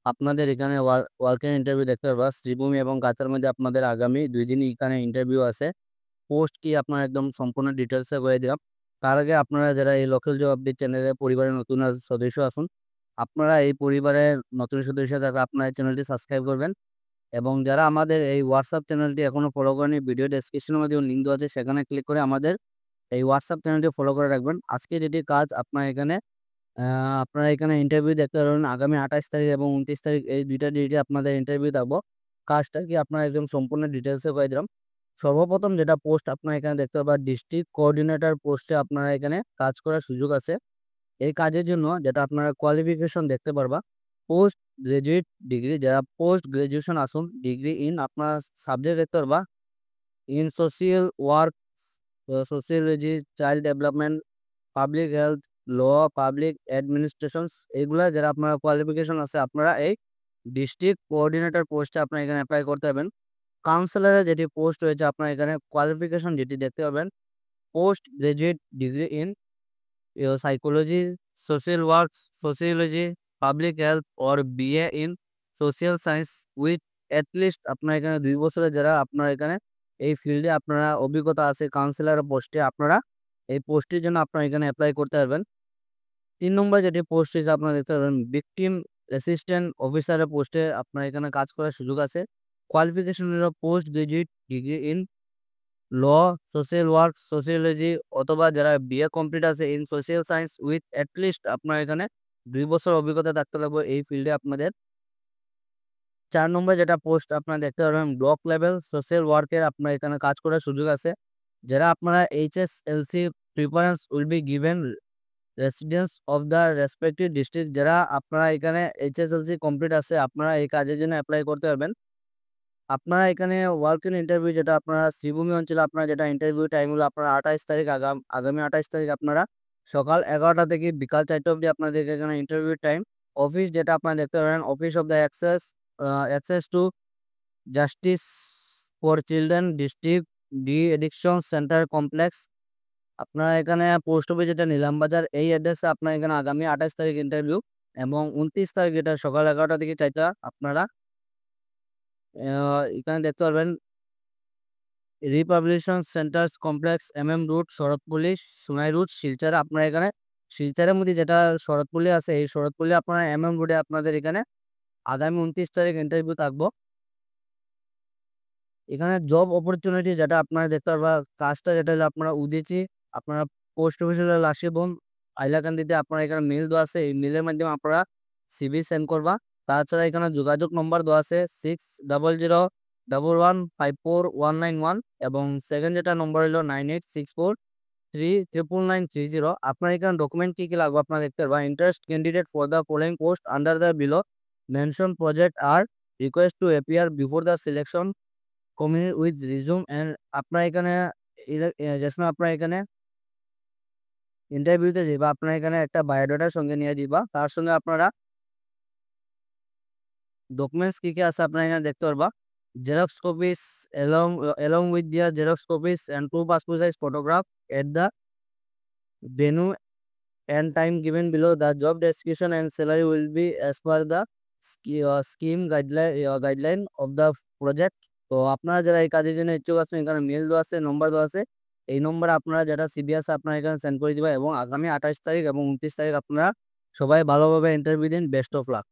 আপনাদের এখানে ওয়ার্কের ইন্টারভিউ দেখতে পারবা। শ্রীভূমি এবং গাতার মধ্যে আপনাদের আগামী 2 দিন এখানে ইন্টারভিউ আছে। পোস্ট কি আপনার একদম সম্পূর্ণ ডিটেলসে বলে দিলাম। তার আগে আপনারা যারা এই লোকাল জব আপডেট চ্যানেলের পরিবারের নতুন সদস্য আছেন, আপনারা এই পরিবারের নতুন সদস্য থাকলে আপনার চ্যানেলটি সাবস্ক্রাইব করবেন। এবং যারা আমাদের এই হোয়াটসঅ্যাপ চ্যানেলটি এখনো ফলো করেনি, ভিডিও ডেসক্রিপশনের মধ্যে লিঙ্ক দেওয়া আছে, সেখানে ক্লিক করে আমাদের এই হোয়াটসঅ্যাপ চ্যানেলটি ফলো করে রাখবেন। আজকে যেটি কাজ আপনারা এখানে ইন্টারভিউ দেখতে পারবেন আগামী 28 তারিখ এবং 29 তারিখ, এই দুইটা ডেটে আপনাদের ইন্টারভিউ থাকবো। কাজটা কি আপনারা একদম সম্পূর্ণ ডিটেলসে করে দিলাম। সর্বপ্রথম যেটা পোস্ট আপনারা এখানে দেখতে পাবেন, ডিস্ট্রিক্ট কোঅর্ডিনেটর পোস্টে আপনারা এখানে কাজ করার সুযোগ আছে। এই কাজের জন্য যেটা আপনারা কোয়ালিফিকেশন দেখতে পারবা, পোস্ট গ্রাজুয়েট ডিগ্রি, যারা পোস্ট গ্রাজুয়েশন আসুন ডিগ্রি ইন আপনার সাবজেক্ট দেখতে পারবা in social work, sociology, child development, public health, law, public administration, এগুলা যারা আপনারা কোয়ালিফিকেশন আছে আপনারা এই ডিস্ট্রিক্ট কোঅর্ডিনেটর পোস্টে আপনারা এখানে অ্যাপ্লাই করতে পারবেন। কাউন্সিলরের যেটি পোস্ট রয়েছে আপনারা এখানে কোয়ালিফিকেশন যেটি দেখতে পাবেন, post graduate degree in psychology, social work, sociology, public health or BA in social science with at least আপনার এখানে 2 বছরের যারা আপনার এখানে এই ফিল্ডে আপনারা অভিজ্ঞতা আছে কাউন্সিলর পোস্টে, আপনারা এই পোস্টের জন্য আপনারা এখানে অ্যাপ্লাই করতে পারবেন। 3 নম্বর যেটি পোস্ট হয়েছে আপনারা দেখতে পারবেন, ভিকটিম অ্যাসিস্ট্যান্ট অফিসারের পোস্টে আপনার এখানে কাজ করার সুযোগ আছে। কোয়ালিফিকেশন হলো post graduate degree in law, social work, sociology, অথবা যারা বিএ কমপ্লিট আছে in social science with at least আপনার এখানে 2 বছর অভিজ্ঞতা থাকতে লাগবে এই ফিল্ডে আপনাদের। 4 নম্বর যেটা পোস্ট আপনারা দেখতে পারবেন, ব্লক লেভেল সোশ্যাল ওয়ার্কের আপনার এখানে কাজ করার সুযোগ আছে। যারা আপনারা HSLC preference will be given residence of the respective district, যারা আপনারা এখানে এইচএসএলসি কমপ্লিট আছে আপনারা এই কাজের জন্য অ্যাপ্লাই করতে পারবেন। আপনারা এখানে ওয়ার্ক ইন ইন্টারভিউ যেটা আপনারা শ্রীভূমি অঞ্চলে আপনারা যেটা ইন্টারভিউ টাইম হলো আপনারা 28 তারিখ, আগামী 28 তারিখ আপনারা সকাল 11টা থেকে বিকাল 4টা অবধি আপনাদের এখানে ইন্টারভিউ টাইম। অফিস যেটা আপনারা দেখতে পারেন, office of the access to justice for children, district de addiction centre complex. আপনারা এখানে পোস্ট অফিস যেটা নিলামবাজার, এই অ্যাড্রেসে আপনার এখানে আগামী 28 তারিখ ইন্টারভিউ এবং 29 তারিখ যেটা সকাল 11টা থেকে 4টা আপনারা এখানে দেখতে পারবেন republication centres complex, road, Sharatpalli, Sonai road, Silchar. আপনারা এখানে শিলচরের মধ্যে যেটা শরৎপল্লী আছে, এই শরৎপল্লী আপনারা রোডে আপনাদের এখানে আগামী 29 তারিখ ইন্টারভিউ থাকবো। এখানে জব অপরচুনিটি যেটা আপনারা দেখতে পারবা, কাজটা যেটা হলো আপনারা উদিচি আপনারা পোস্ট অফিসের লাশিবন হাইলাকান্দিতে আপনারা এখানে মেল দেওয়া আছে, এই মেলের মাধ্যমে আপনারা সিভি সেন্ড করবা। তাছাড়া এখানে যোগাযোগ নম্বর দেওয়া আছে 6001154191 এবং সেকেন্ড যেটা নম্বর হলো 9864399930। আপনার এখানে ডকুমেন্ট কি কি লাগবে আপনারা দেখতে পারবা, interest candidate for the following post under the below mention project are request to appear before the selection community with resume and. আপনার এখানে যে সময় আপনার এখানে ইন্টারভিউতে যাবা আপনার এখানে একটা বায়োডাটার সঙ্গে নিয়ে দিবা, তার সঙ্গে আপনারা ডকুমেন্টস কি কি আছে আপনারা এখানে দেখতে পারবা, xerox copies along with their xerox copies and 2 passport size photograph at the venue and time given below. The job description and salary will be as per the scheme guideline of the project. তো আপনারা যারা এই কাজের জন্য ইচ্ছুক আছেন এখানে mail দেওয়া আছে, নম্বর দেওয়া আছে, এই নম্বরে আপনারা যারা সিবি আছে আপনারা এখানে সেন্ড করে দিবা এবং আগামী 28 তারিখ এবং 29 তারিখ আপনারা সবাই ভালোভাবে ইন্টারভিউ দিন। Best of luck.